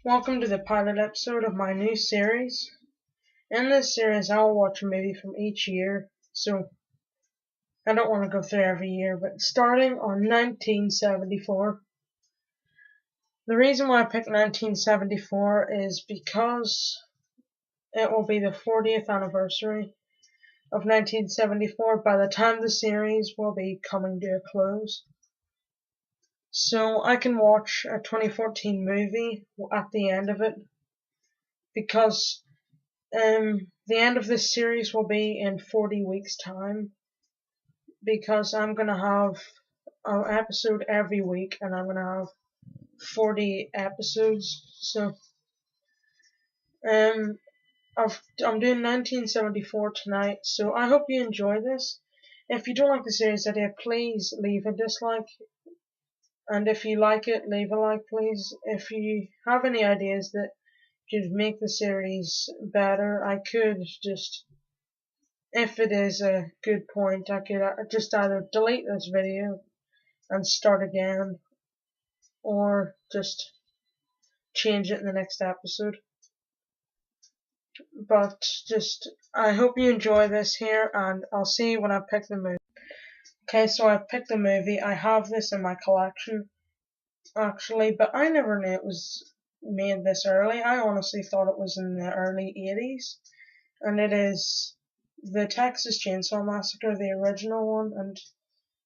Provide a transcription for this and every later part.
Welcome to the pilot episode of my new series. In this series, I'll watch a movie from each year, so I don't want to go through every year, but starting on 1974. The reason why I picked 1974 is because it will be the 40th anniversary of 1974 by the time the series will be coming to a close. So I can watch a 2014 movie at the end of it because the end of this series will be in 40 weeks' time because I'm gonna have an episode every week and I'm gonna have 40 episodes. So um, I'm doing 1974 tonight. So I hope you enjoy this. If you don't like the series idea, please leave a dislike. And if you like it, leave a like, please. If you have any ideas that could make the series better, I could just, if it is a good point, I could just either delete this video and start again, or just change it in the next episode. But I hope you enjoy this here, and I'll see you when I pick the movie. Okay, so I picked the movie. I have this in my collection, actually, but I never knew it was made this early. I honestly thought it was in the early 80s, and it is the Texas Chainsaw Massacre, the original one, and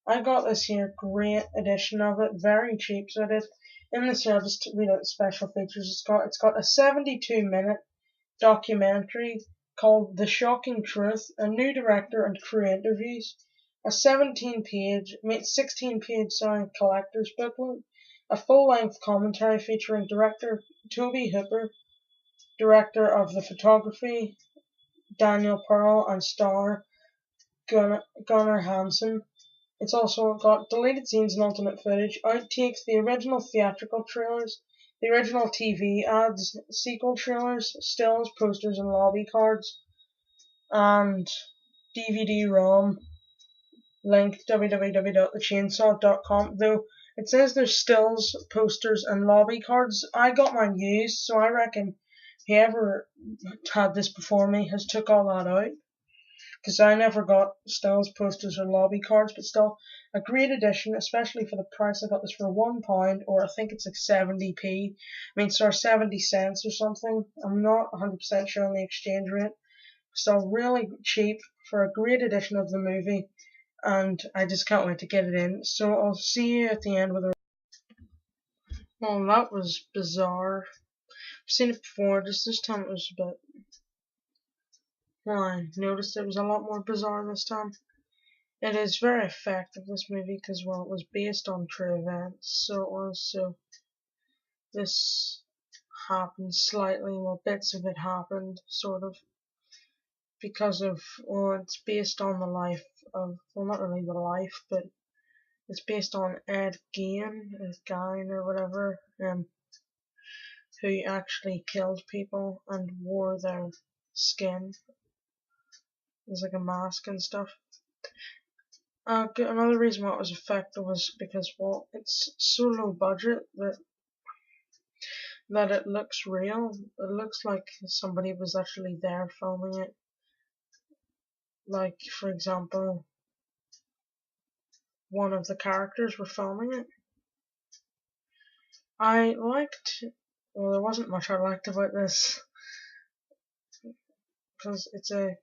I got this here great edition of it, very cheap. So I did in this here. I'll just read out the special features. It's got a 72-minute documentary called The Shocking Truth, a new director and crew interviews, a 16-page collector's booklet, a full-length commentary featuring director Tobe Hooper, director of the photography Daniel Pearl, and star Gunnar Hansen. It's also got deleted scenes and alternate footage, outtakes, the original theatrical trailers, the original TV ads, sequel trailers, stills, posters, and lobby cards, and DVD-ROM. Link www.thechainsaw.com. Though it says there's stills, posters, and lobby cards. I got mine used, so I reckon whoever had this before me has took all that out, because I never got stills, posters, or lobby cards, but still a great edition, especially for the price. I got this for £1, or I think it's like 70p. I mean, sorry, 70 cents or something. I'm not 100% sure on the exchange rate. Still really cheap for a great edition of the movie, and I just can't wait to get it in. So I'll see you at the end with a. Well, that was bizarre. I've seen it before, just this time it was a bit. Well, I noticed it was a lot more bizarre this time. It is very effective, this movie, because, well, it was based on true events, so it was, so this happened slightly, well, bits of it happened, sort of, because of, well, it's based on the life of, well, not really the life, but it's based on Ed Gein, or whatever, who actually killed people and wore their skin as like a mask and stuff. Another reason why it was effective was because, well, it's so low budget that it looks real. It looks like somebody was actually there filming it. Like, for example, one of the characters were filming it. Well, there wasn't much I liked about this, because it's a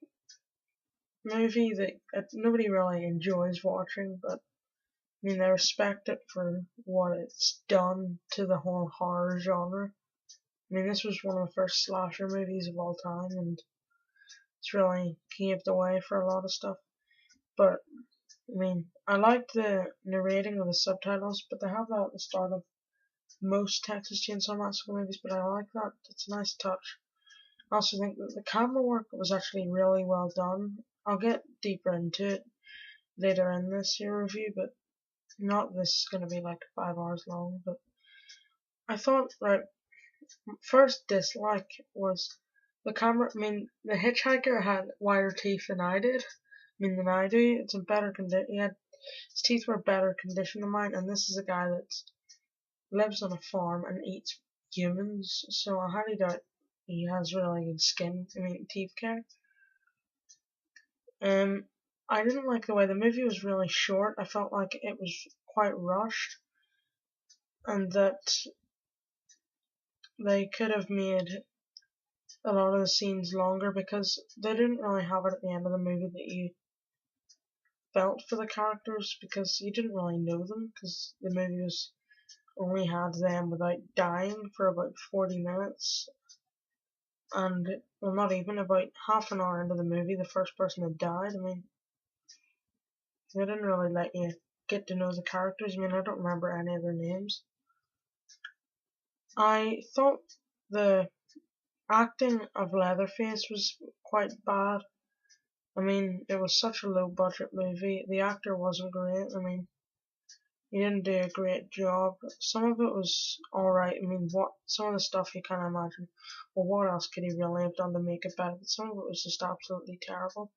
movie that nobody really enjoys watching, but I mean, they respect it for what it's done to the whole horror genre. I mean, this was one of the first slasher movies of all time, and it's really paved the way for a lot of stuff. But, I mean, I like the narrating of the subtitles, but they have that at the start of most Texas Chainsaw Massacre movies, but I like that. It's a nice touch. I also think that the camera work was actually really well done. I'll get deeper into it later in this here review, but not this is going to be like 5 hours long. But I thought, right, first dislike was the camera. I mean, the hitchhiker had wider teeth than I did. Than I do. It's in better condition. His teeth were better condition than mine, and this is a guy that lives on a farm and eats humans, so I highly doubt he has really good skin, teeth care. I didn't like the way the movie was really short. I felt like it was quite rushed, and that they could have made a lot of the scenes longer because they didn't really have it at the end of the movie that you felt for the characters, because you didn't really know them because the movie was only had them without dying for about 40 minutes, and well, not even, about half an hour into the movie the first person had died. They didn't really let you get to know the characters. I don't remember any of their names. I thought the acting of Leatherface was quite bad. It was such a low budget movie. The actor wasn't great. He didn't do a great job. Some of it was alright. Some of the stuff you kind of imagine, well, what else could he really have done to make it better? But some of it was just absolutely terrible.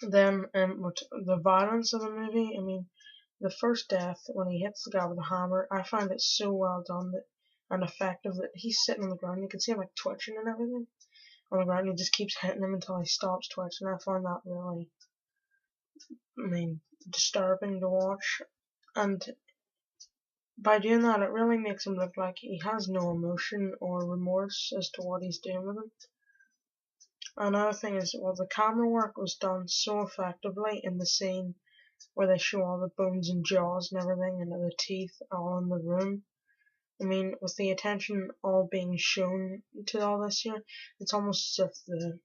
Then, with the violence of the movie, the first death when he hits the guy with the hammer, I find it so well done and effective that he's sitting on the ground. You can see him like twitching and everything on the ground. He just keeps hitting him until he stops twitching. I find that really, disturbing to watch. And by doing that, it really makes him look like he has no emotion or remorse as to what he's doing with him. Another thing is, well, the camera work was done so effectively in the scene where they show all the bones and jaws and everything, and the teeth all in the room. With the attention all being shown to all this here, it's almost as if the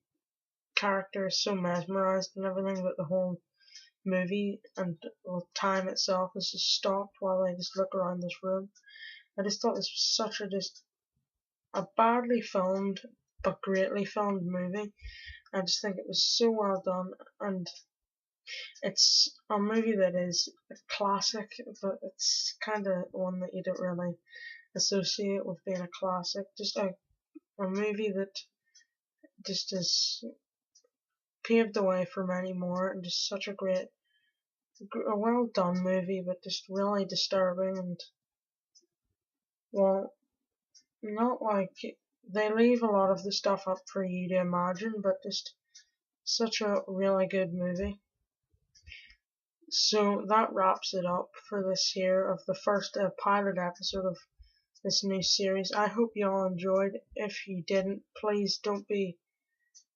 character is so mesmerized and everything that the whole movie and time itself is just stopped while they just look around this room. I just thought this was such a badly filmed but greatly filmed movie. I just think it was so well done, and it's a movie that is a classic, but it's kind of one that you don't really associate with being a classic. Just a movie that just has paved the way for many more, and just such a well done movie, but just really disturbing. And well, not like they leave a lot of the stuff up for you to imagine, but just such a really good movie. So that wraps it up for this here of the first pilot episode of this new series. I hope you all enjoyed. If you didn't, please don't be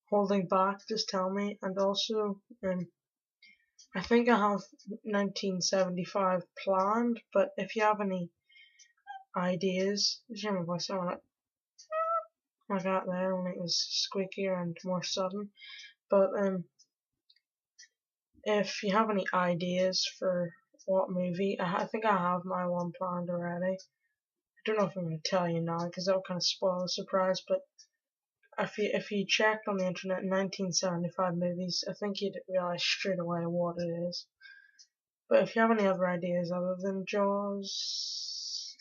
holding back, just tell me. And also, I think I have 1975 planned, but if you have any ideas, hear my voice on it like that there, when it was squeakier and more sudden. But if you have any ideas for what movie, I think I have my one planned already. I don't know if I'm going to tell you now because that will kind of spoil the surprise, but if you checked on the internet 1975 movies, I think you'd realize straight away what it is. But if you have any other ideas other than Jaws,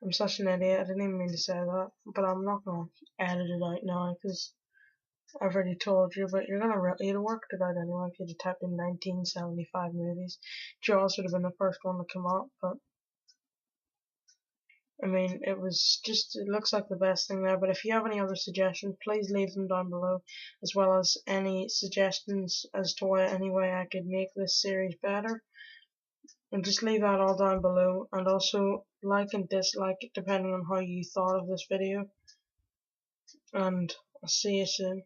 I'm such an idiot. I didn't even mean to say that, but I'm not gonna edit it out now because I've already told you. But you'd have worked it out anyway if you'd typed in 1975 movies. Jaws would have been the first one to come up, but it looks like the best thing there. But if you have any other suggestions, please leave them down below, as well as any suggestions as to any way I could make this series better. And just leave that all down below, and also like and dislike it depending on how you thought of this video. And I'll see you soon.